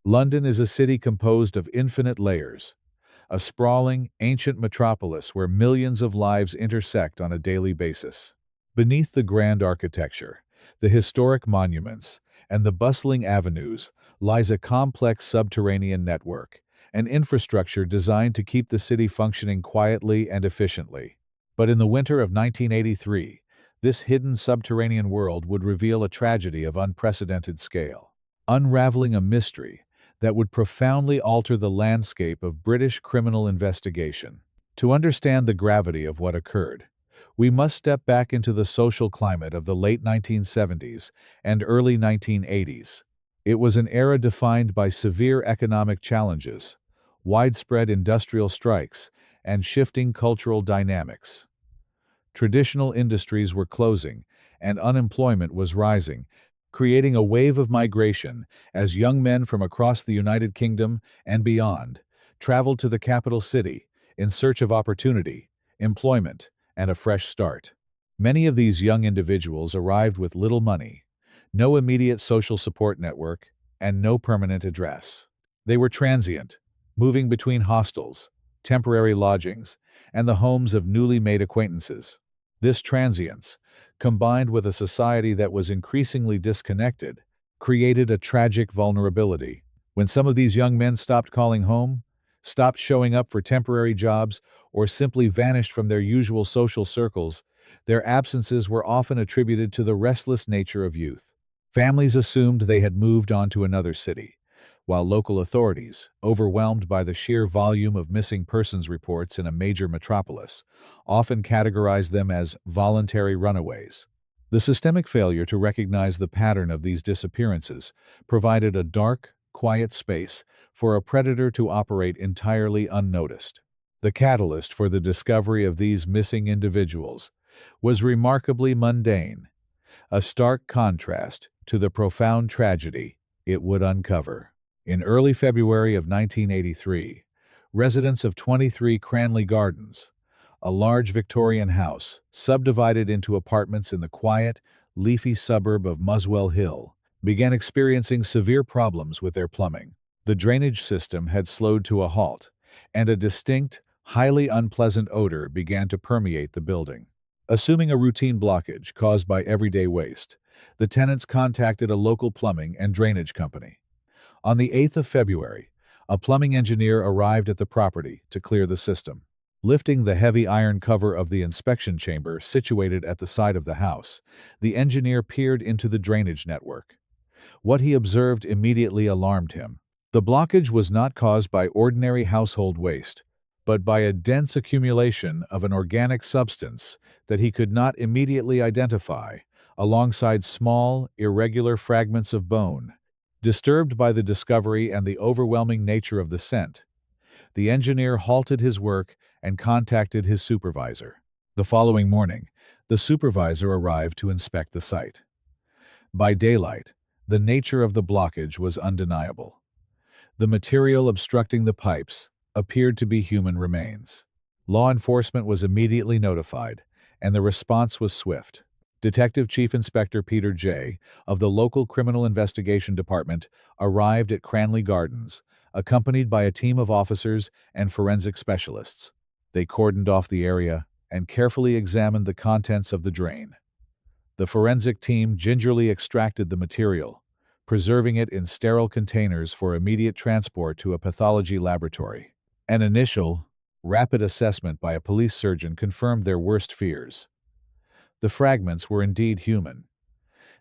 London is a city composed of infinite layers, a sprawling, ancient metropolis where millions of lives intersect on a daily basis. Beneath the grand architecture, the historic monuments, and the bustling avenues lies a complex subterranean network, an infrastructure designed to keep the city functioning quietly and efficiently. But in the winter of 1983, this hidden subterranean world would reveal a tragedy of unprecedented scale, unraveling a mystery that would profoundly alter the landscape of British criminal investigation. To understand the gravity of what occurred, we must step back into the social climate of the late 1970s and early 1980s. It was an era defined by severe economic challenges, widespread industrial strikes, and shifting cultural dynamics. Traditional industries were closing, and unemployment was rising, creating a wave of migration as young men from across the United Kingdom and beyond traveled to the capital city in search of opportunity, employment, and a fresh start. Many of these young individuals arrived with little money, no immediate social support network, and no permanent address. They were transient, moving between hostels, temporary lodgings, and the homes of newly made acquaintances. This transience, combined with a society that was increasingly disconnected, created a tragic vulnerability. When some of these young men stopped calling home, stopped showing up for temporary jobs, or simply vanished from their usual social circles, their absences were often attributed to the restless nature of youth. Families assumed they had moved on to another city, while local authorities, overwhelmed by the sheer volume of missing persons reports in a major metropolis, often categorized them as voluntary runaways. The systemic failure to recognize the pattern of these disappearances provided a dark, quiet space for a predator to operate entirely unnoticed. The catalyst for the discovery of these missing individuals was remarkably mundane, a stark contrast to the profound tragedy it would uncover. In early February of 1983, residents of 23 Cranley Gardens, a large Victorian house subdivided into apartments in the quiet, leafy suburb of Muswell Hill, began experiencing severe problems with their plumbing. The drainage system had slowed to a halt, and a distinct, highly unpleasant odor began to permeate the building. Assuming a routine blockage caused by everyday waste, the tenants contacted a local plumbing and drainage company. On the 8th of February, a plumbing engineer arrived at the property to clear the system. Lifting the heavy iron cover of the inspection chamber situated at the side of the house, the engineer peered into the drainage network. What he observed immediately alarmed him. The blockage was not caused by ordinary household waste, but by a dense accumulation of an organic substance that he could not immediately identify, alongside small, irregular fragments of bone. Disturbed by the discovery and the overwhelming nature of the scent, the engineer halted his work and contacted his supervisor. The following morning, the supervisor arrived to inspect the site. By daylight, the nature of the blockage was undeniable. The material obstructing the pipes appeared to be human remains. Law enforcement was immediately notified, and the response was swift. Detective Chief Inspector Peter J. of the local Criminal Investigation Department arrived at Cranley Gardens, accompanied by a team of officers and forensic specialists. They cordoned off the area and carefully examined the contents of the drain. The forensic team gingerly extracted the material, preserving it in sterile containers for immediate transport to a pathology laboratory. An initial, rapid assessment by a police surgeon confirmed their worst fears. The fragments were indeed human.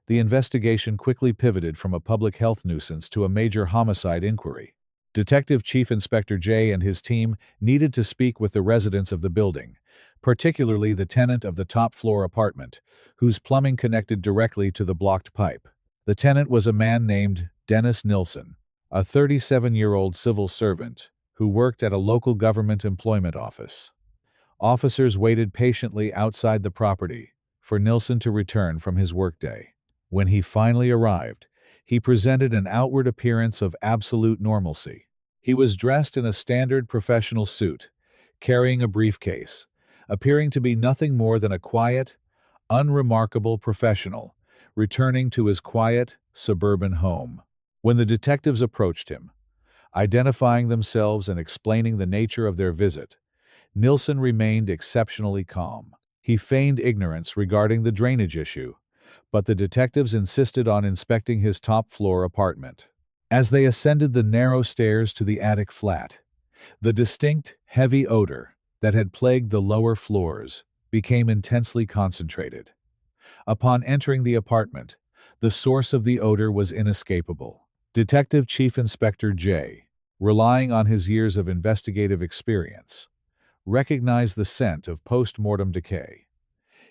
The investigation quickly pivoted from a public health nuisance to a major homicide inquiry. Detective Chief Inspector J and his team needed to speak with the residents of the building, particularly the tenant of the top-floor apartment, whose plumbing connected directly to the blocked pipe. The tenant was a man named Dennis Nilsen, a 37-year-old civil servant who worked at a local government employment office. Officers waited patiently outside the property for Nilsen to return from his workday. When he finally arrived, he presented an outward appearance of absolute normalcy. He was dressed in a standard professional suit, carrying a briefcase, appearing to be nothing more than a quiet, unremarkable professional, returning to his quiet, suburban home. When the detectives approached him, Identifying themselves and explaining the nature of their visit, Nilsen remained exceptionally calm. He feigned ignorance regarding the drainage issue, but the detectives insisted on inspecting his top-floor apartment. As they ascended the narrow stairs to the attic flat, the distinct, heavy odor that had plagued the lower floors became intensely concentrated. Upon entering the apartment, the source of the odor was inescapable. Detective Chief Inspector J, relying on his years of investigative experience, recognized the scent of post-mortem decay.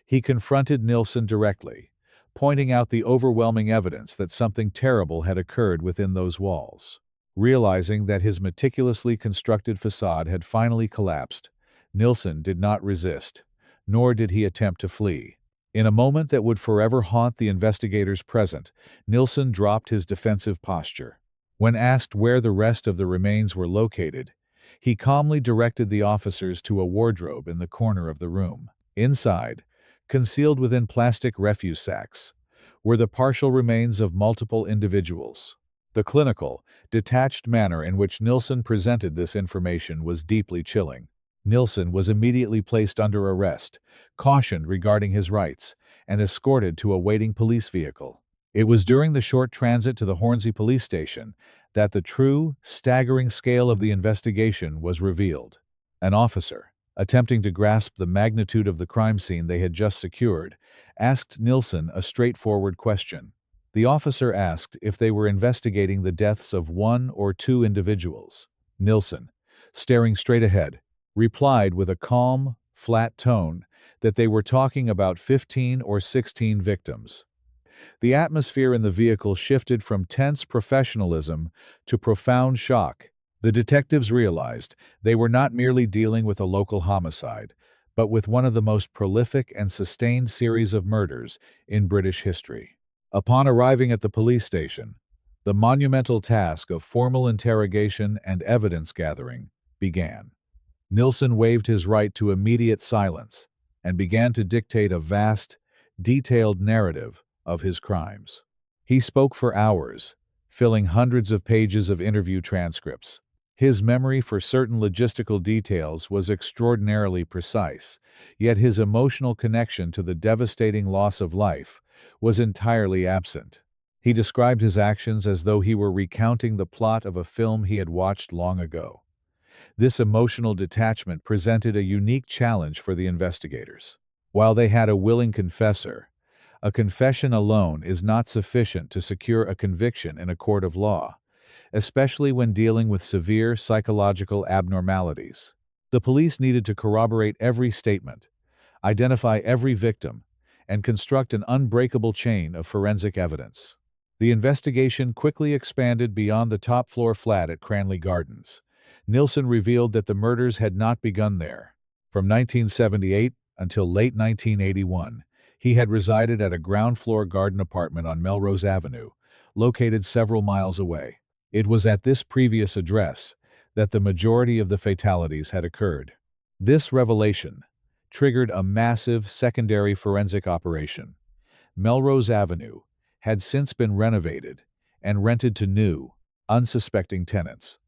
He confronted Nilsen directly, pointing out the overwhelming evidence that something terrible had occurred within those walls. Realizing that his meticulously constructed facade had finally collapsed, Nilsen did not resist, nor did he attempt to flee. In a moment that would forever haunt the investigators present, Nilsen dropped his defensive posture. When asked where the rest of the remains were located, he calmly directed the officers to a wardrobe in the corner of the room. Inside, concealed within plastic refuse sacks, were the partial remains of multiple individuals. The clinical, detached manner in which Nilsen presented this information was deeply chilling. Nilsen was immediately placed under arrest, cautioned regarding his rights, and escorted to a waiting police vehicle. It was during the short transit to the Hornsey police station that the true, staggering scale of the investigation was revealed. An officer, attempting to grasp the magnitude of the crime scene they had just secured, asked Nilsen a straightforward question. The officer asked if they were investigating the deaths of one or two individuals. Nilsen, staring straight ahead, replied with a calm, flat tone that they were talking about 15 or 16 victims. The atmosphere in the vehicle shifted from tense professionalism to profound shock. The detectives realized they were not merely dealing with a local homicide, but with one of the most prolific and sustained series of murders in British history. Upon arriving at the police station, the monumental task of formal interrogation and evidence gathering began. Nilsen waived his right to immediate silence and began to dictate a vast, detailed narrative of his crimes. He spoke for hours, filling hundreds of pages of interview transcripts. His memory for certain logistical details was extraordinarily precise, yet his emotional connection to the devastating loss of life was entirely absent. He described his actions as though he were recounting the plot of a film he had watched long ago. This emotional detachment presented a unique challenge for the investigators. While they had a willing confessor, a confession alone is not sufficient to secure a conviction in a court of law, especially when dealing with severe psychological abnormalities. The police needed to corroborate every statement, identify every victim, and construct an unbreakable chain of forensic evidence. The investigation quickly expanded beyond the top-floor flat at Cranley Gardens. Nilsen revealed that the murders had not begun there. From 1978 until late 1981, he had resided at a ground-floor garden apartment on Melrose Avenue, located several miles away. It was at this previous address that the majority of the fatalities had occurred. This revelation triggered a massive secondary forensic operation. Melrose Avenue had since been renovated and rented to new, unsuspecting tenants.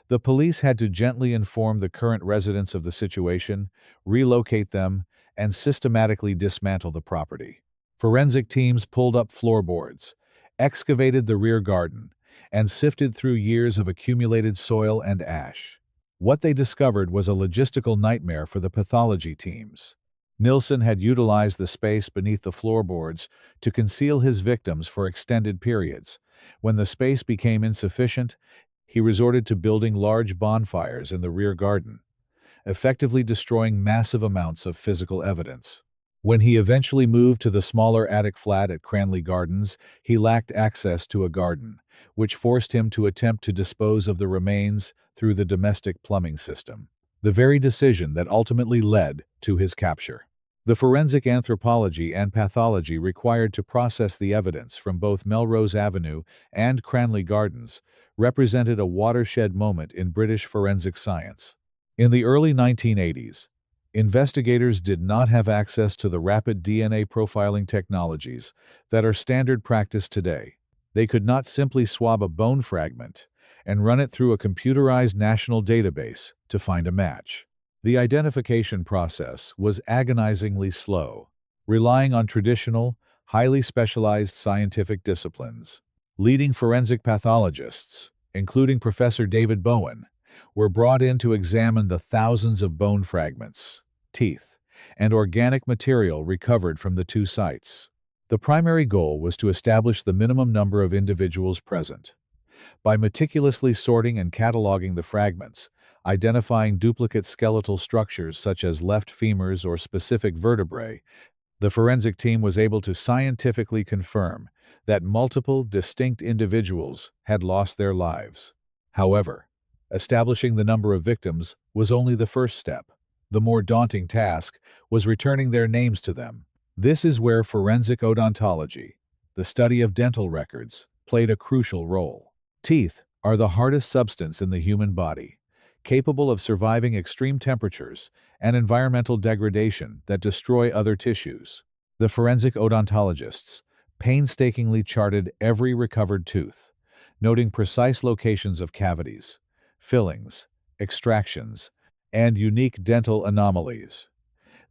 The police had to gently inform the current residents of the situation, relocate them, and systematically dismantle the property. Forensic teams pulled up floorboards, excavated the rear garden, and sifted through years of accumulated soil and ash. What they discovered was a logistical nightmare for the pathology teams. Nilsen had utilized the space beneath the floorboards to conceal his victims for extended periods. When the space became insufficient, he resorted to building large bonfires in the rear garden, effectively destroying massive amounts of physical evidence. When he eventually moved to the smaller attic flat at Cranley Gardens, he lacked access to a garden, which forced him to attempt to dispose of the remains through the domestic plumbing system, the very decision that ultimately led to his capture. The forensic anthropology and pathology required to process the evidence from both Melrose Avenue and Cranley Gardens represented a watershed moment in British forensic science. In the early 1980s, investigators did not have access to the rapid DNA profiling technologies that are standard practice today. They could not simply swab a bone fragment and run it through a computerized national database to find a match. The identification process was agonizingly slow, relying on traditional, highly specialized scientific disciplines. Leading forensic pathologists, including Professor David Bowen, were brought in to examine the thousands of bone fragments, teeth, and organic material recovered from the two sites. The primary goal was to establish the minimum number of individuals present. By meticulously sorting and cataloging the fragments, identifying duplicate skeletal structures such as left femurs or specific vertebrae, the forensic team was able to scientifically confirm that multiple distinct individuals had lost their lives. However, establishing the number of victims was only the first step. The more daunting task was returning their names to them. This is where forensic odontology, the study of dental records, played a crucial role. Teeth are the hardest substance in the human body, capable of surviving extreme temperatures and environmental degradation that destroy other tissues. The forensic odontologists painstakingly charted every recovered tooth, noting precise locations of cavities, fillings, extractions, and unique dental anomalies.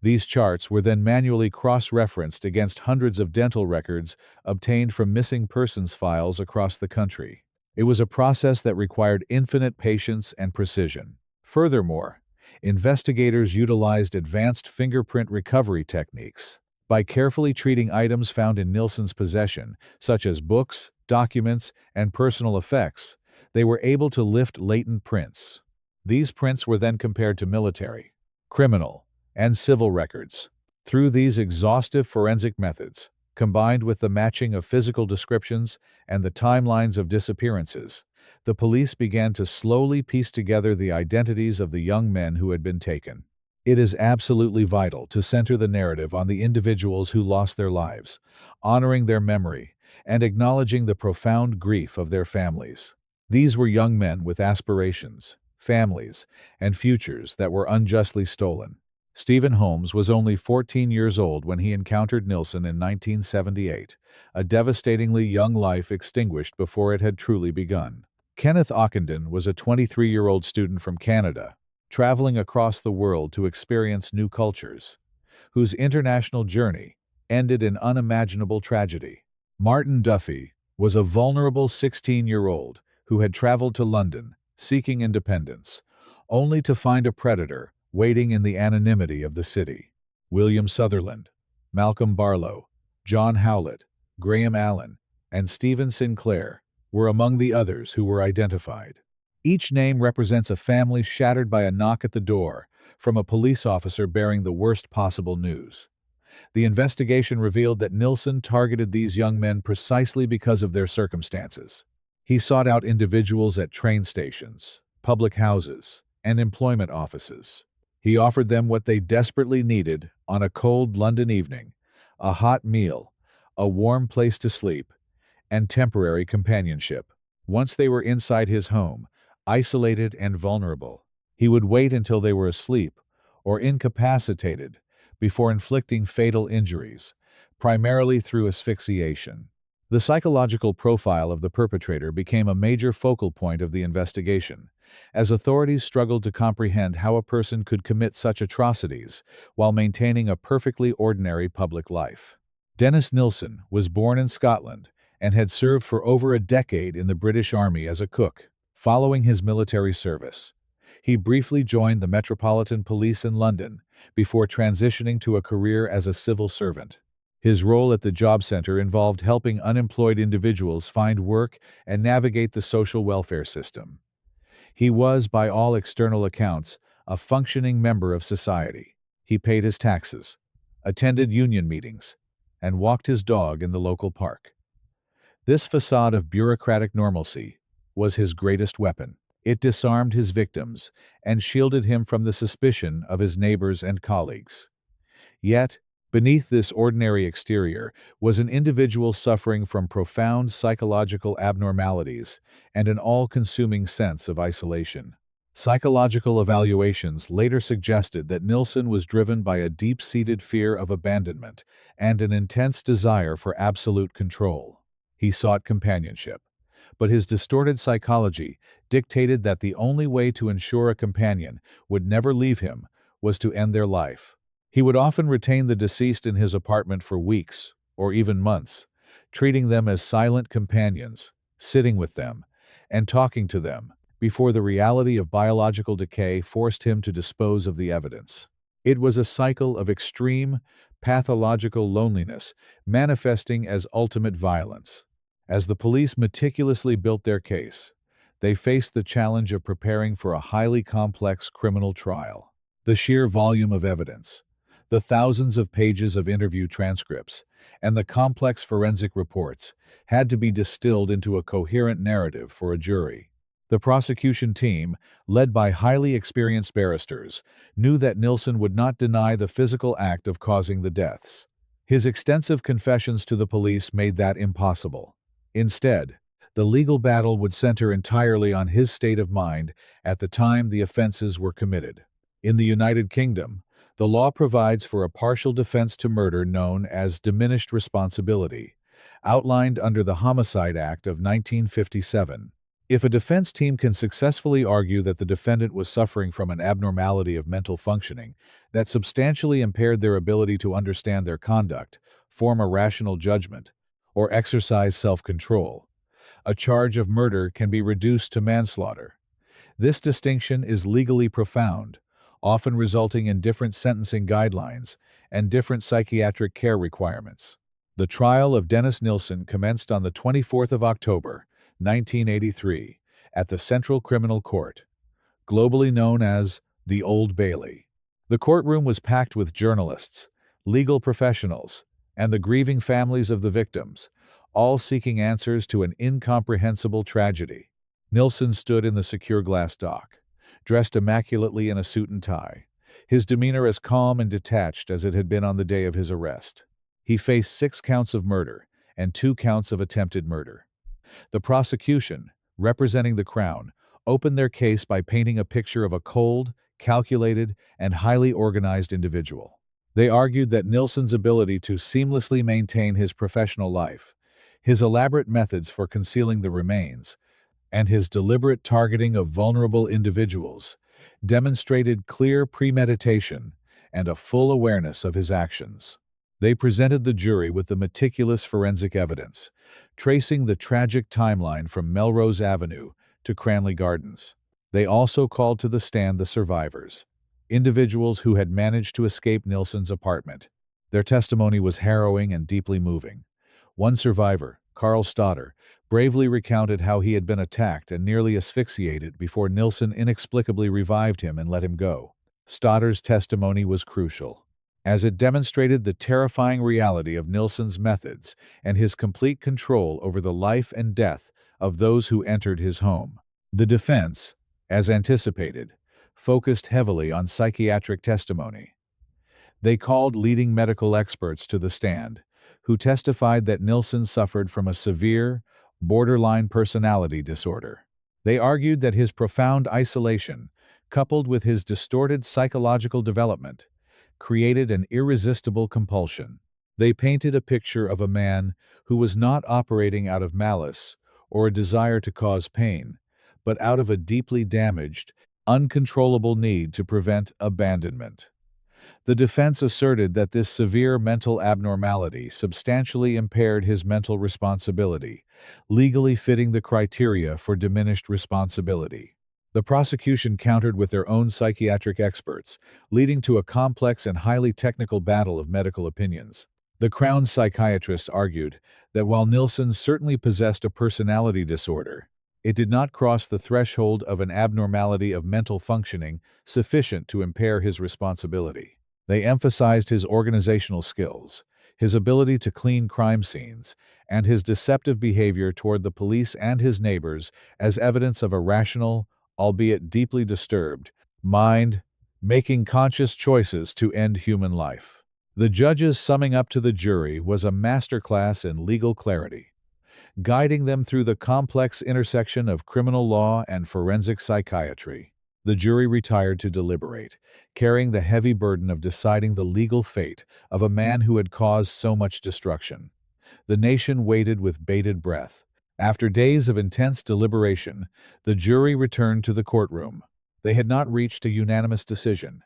These charts were then manually cross-referenced against hundreds of dental records obtained from missing persons files across the country. It was a process that required infinite patience and precision. Furthermore, investigators utilized advanced fingerprint recovery techniques. By carefully treating items found in Nilsen's possession, such as books, documents, and personal effects, they were able to lift latent prints. These prints were then compared to military, criminal, and civil records. Through these exhaustive forensic methods, combined with the matching of physical descriptions and the timelines of disappearances, the police began to slowly piece together the identities of the young men who had been taken. It is absolutely vital to center the narrative on the individuals who lost their lives, honoring their memory, and acknowledging the profound grief of their families. These were young men with aspirations, families, and futures that were unjustly stolen. Stephen Holmes was only 14 years old when he encountered Nilsen in 1978, a devastatingly young life extinguished before it had truly begun. Kenneth Ockenden was a 23-year-old student from Canada, traveling across the world to experience new cultures, whose international journey ended in unimaginable tragedy. Martin Duffy was a vulnerable 16-year-old who had traveled to London, seeking independence, only to find a predator waiting in the anonymity of the city. William Sutherland, Malcolm Barlow, John Howlett, Graham Allen, and Stephen Sinclair were among the others who were identified. Each name represents a family shattered by a knock at the door from a police officer bearing the worst possible news. The investigation revealed that Nilsen targeted these young men precisely because of their circumstances. He sought out individuals at train stations, public houses, and employment offices. He offered them what they desperately needed on a cold London evening: a hot meal, a warm place to sleep, and temporary companionship. Once they were inside his home, isolated and vulnerable, he would wait until they were asleep or incapacitated before inflicting fatal injuries, primarily through asphyxiation. The psychological profile of the perpetrator became a major focal point of the investigation, as authorities struggled to comprehend how a person could commit such atrocities while maintaining a perfectly ordinary public life. Dennis Nilsen was born in Scotland and had served for over a decade in the British Army as a cook. Following his military service, he briefly joined the Metropolitan Police in London before transitioning to a career as a civil servant. His role at the job center involved helping unemployed individuals find work and navigate the social welfare system. He was, by all external accounts, a functioning member of society. He paid his taxes, attended union meetings, and walked his dog in the local park. This facade of bureaucratic normalcy was his greatest weapon. It disarmed his victims and shielded him from the suspicion of his neighbors and colleagues. Yet, beneath this ordinary exterior was an individual suffering from profound psychological abnormalities and an all-consuming sense of isolation. Psychological evaluations later suggested that Nilsen was driven by a deep-seated fear of abandonment and an intense desire for absolute control. He sought companionship, but his distorted psychology dictated that the only way to ensure a companion would never leave him was to end their life. He would often retain the deceased in his apartment for weeks or even months, treating them as silent companions, sitting with them, and talking to them, before the reality of biological decay forced him to dispose of the evidence. It was a cycle of extreme, pathological loneliness, manifesting as ultimate violence. As the police meticulously built their case, they faced the challenge of preparing for a highly complex criminal trial. The sheer volume of evidence, the thousands of pages of interview transcripts, and the complex forensic reports had to be distilled into a coherent narrative for a jury. The prosecution team, led by highly experienced barristers, knew that Nilsen would not deny the physical act of causing the deaths. His extensive confessions to the police made that impossible. Instead, the legal battle would center entirely on his state of mind at the time the offenses were committed. In the United Kingdom, the law provides for a partial defense to murder known as diminished responsibility, outlined under the Homicide Act of 1957. If a defense team can successfully argue that the defendant was suffering from an abnormality of mental functioning that substantially impaired their ability to understand their conduct, form a rational judgment, or exercise self-control, a charge of murder can be reduced to manslaughter. This distinction is legally profound, often resulting in different sentencing guidelines and different psychiatric care requirements. The trial of Dennis Nilsen commenced on the 24th of October, 1983, at the Central Criminal Court, globally known as the Old Bailey. The courtroom was packed with journalists, legal professionals, and the grieving families of the victims, all seeking answers to an incomprehensible tragedy. Nilsen stood in the secure glass dock, dressed immaculately in a suit and tie, his demeanor as calm and detached as it had been on the day of his arrest. He faced 6 counts of murder and 2 counts of attempted murder. The prosecution, representing the Crown, opened their case by painting a picture of a cold, calculated, and highly organized individual. They argued that Nilsen's ability to seamlessly maintain his professional life, his elaborate methods for concealing the remains, and his deliberate targeting of vulnerable individuals demonstrated clear premeditation and a full awareness of his actions. They presented the jury with the meticulous forensic evidence, tracing the tragic timeline from Melrose Avenue to Cranley Gardens. They also called to the stand the survivors, individuals who had managed to escape Nilsen's apartment. Their testimony was harrowing and deeply moving. One survivor, Carl Stoddard, bravely recounted how he had been attacked and nearly asphyxiated before Nilsen inexplicably revived him and let him go. Stoddard's testimony was crucial, as it demonstrated the terrifying reality of Nilsen's methods and his complete control over the life and death of those who entered his home. The defense, as anticipated, focused heavily on psychiatric testimony. They called leading medical experts to the stand, who testified that Nilsen suffered from a severe, borderline personality disorder. They argued that his profound isolation, coupled with his distorted psychological development, created an irresistible compulsion. They painted a picture of a man who was not operating out of malice or a desire to cause pain, but out of a deeply damaged, uncontrollable need to prevent abandonment. The defense asserted that this severe mental abnormality substantially impaired his mental responsibility, legally fitting the criteria for diminished responsibility. The prosecution countered with their own psychiatric experts, leading to a complex and highly technical battle of medical opinions. The Crown's psychiatrists argued that while Nilsen certainly possessed a personality disorder, it did not cross the threshold of an abnormality of mental functioning sufficient to impair his responsibility. They emphasized his organizational skills, his ability to clean crime scenes, and his deceptive behavior toward the police and his neighbors as evidence of a rational, albeit deeply disturbed, mind, making conscious choices to end human life. The judge's summing up to the jury was a masterclass in legal clarity, guiding them through the complex intersection of criminal law and forensic psychiatry. The jury retired to deliberate, carrying the heavy burden of deciding the legal fate of a man who had caused so much destruction. The nation waited with bated breath, After days of intense deliberation, the jury returned to the courtroom. They had not reached a unanimous decision,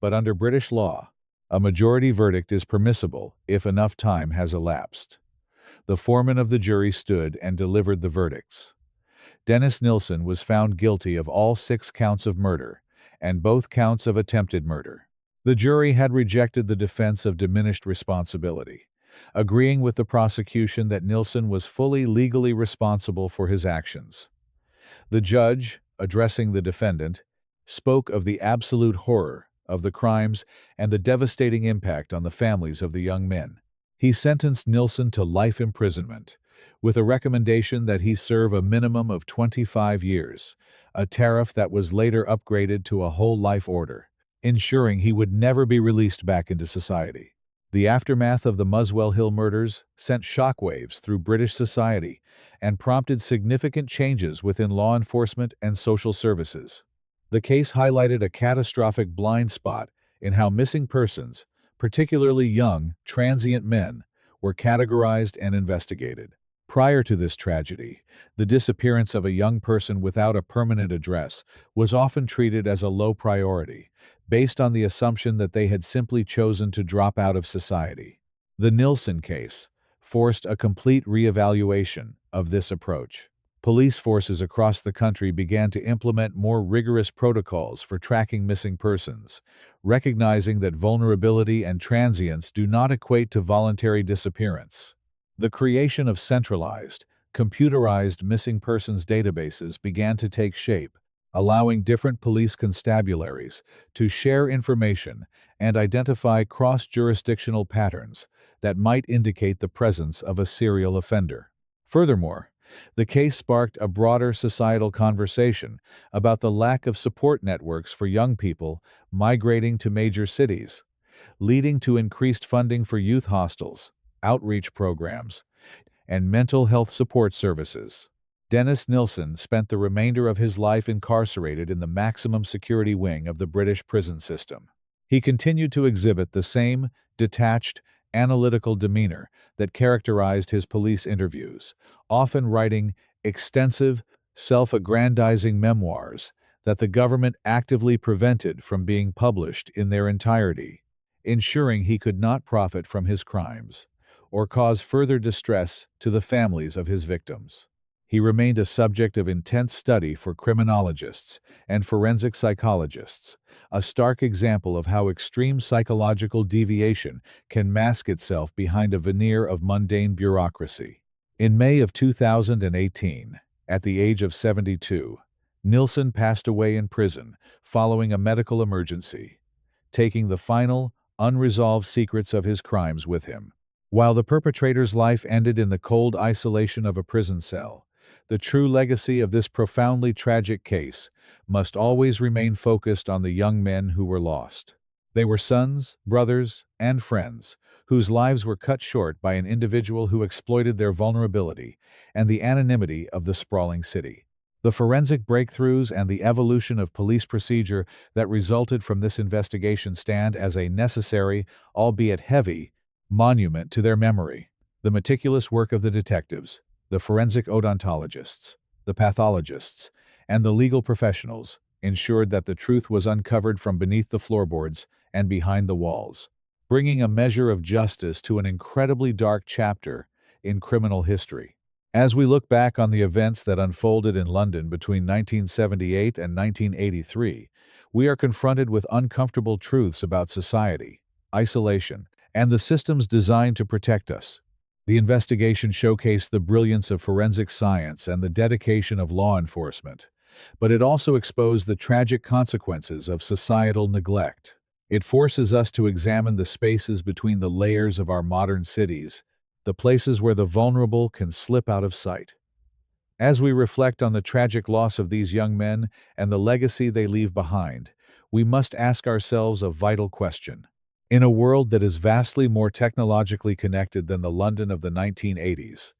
but under British law, a majority verdict is permissible if enough time has elapsed. The foreman of the jury stood and delivered the verdicts. Dennis Nilsen was found guilty of all 6 counts of murder and both counts of attempted murder. The jury had rejected the defense of diminished responsibility, agreeing with the prosecution that Nilsen was fully legally responsible for his actions. The judge, addressing the defendant, spoke of the absolute horror of the crimes and the devastating impact on the families of the young men. He sentenced Nilsen to life imprisonment, with a recommendation that he serve a minimum of 25 years, a tariff that was later upgraded to a whole life order, ensuring he would never be released back into society. The aftermath of the Muswell Hill murders sent shockwaves through British society and prompted significant changes within law enforcement and social services. The case highlighted a catastrophic blind spot in how missing persons, particularly young, transient men, were categorized and investigated. Prior to this tragedy, the disappearance of a young person without a permanent address was often treated as a low priority, based on the assumption that they had simply chosen to drop out of society. The Nilsen case forced a complete reevaluation of this approach. Police forces across the country began to implement more rigorous protocols for tracking missing persons, recognizing that vulnerability and transience do not equate to voluntary disappearance. The creation of centralized, computerized missing persons databases began to take shape, allowing different police constabularies to share information and identify cross-jurisdictional patterns that might indicate the presence of a serial offender. Furthermore, the case sparked a broader societal conversation about the lack of support networks for young people migrating to major cities, leading to increased funding for youth hostels, outreach programs, and mental health support services. Dennis Nilsen spent the remainder of his life incarcerated in the maximum security wing of the British prison system. He continued to exhibit the same detached, analytical demeanor that characterized his police interviews, often writing extensive, self-aggrandizing memoirs that the government actively prevented from being published in their entirety, ensuring he could not profit from his crimes or cause further distress to the families of his victims. He remained a subject of intense study for criminologists and forensic psychologists, a stark example of how extreme psychological deviation can mask itself behind a veneer of mundane bureaucracy. In May of 2018, at the age of 72, Nilsen passed away in prison following a medical emergency, taking the final, unresolved secrets of his crimes with him. While the perpetrator's life ended in the cold isolation of a prison cell, the true legacy of this profoundly tragic case must always remain focused on the young men who were lost. They were sons, brothers, and friends whose lives were cut short by an individual who exploited their vulnerability and the anonymity of the sprawling city. The forensic breakthroughs and the evolution of police procedure that resulted from this investigation stand as a necessary, albeit heavy, monument to their memory. The meticulous work of the detectives, the forensic odontologists, the pathologists, and the legal professionals ensured that the truth was uncovered from beneath the floorboards and behind the walls, bringing a measure of justice to an incredibly dark chapter in criminal history. As we look back on the events that unfolded in London between 1978 and 1983, we are confronted with uncomfortable truths about society, isolation, and the systems designed to protect us. The investigation showcased the brilliance of forensic science and the dedication of law enforcement, but it also exposed the tragic consequences of societal neglect. It forces us to examine the spaces between the layers of our modern cities, the places where the vulnerable can slip out of sight. As we reflect on the tragic loss of these young men and the legacy they leave behind, we must ask ourselves a vital question. In a world that is vastly more technologically connected than the London of the 1980s,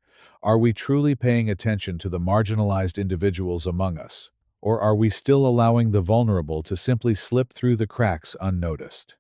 are we truly paying attention to the marginalized individuals among us, or are we still allowing the vulnerable to simply slip through the cracks unnoticed?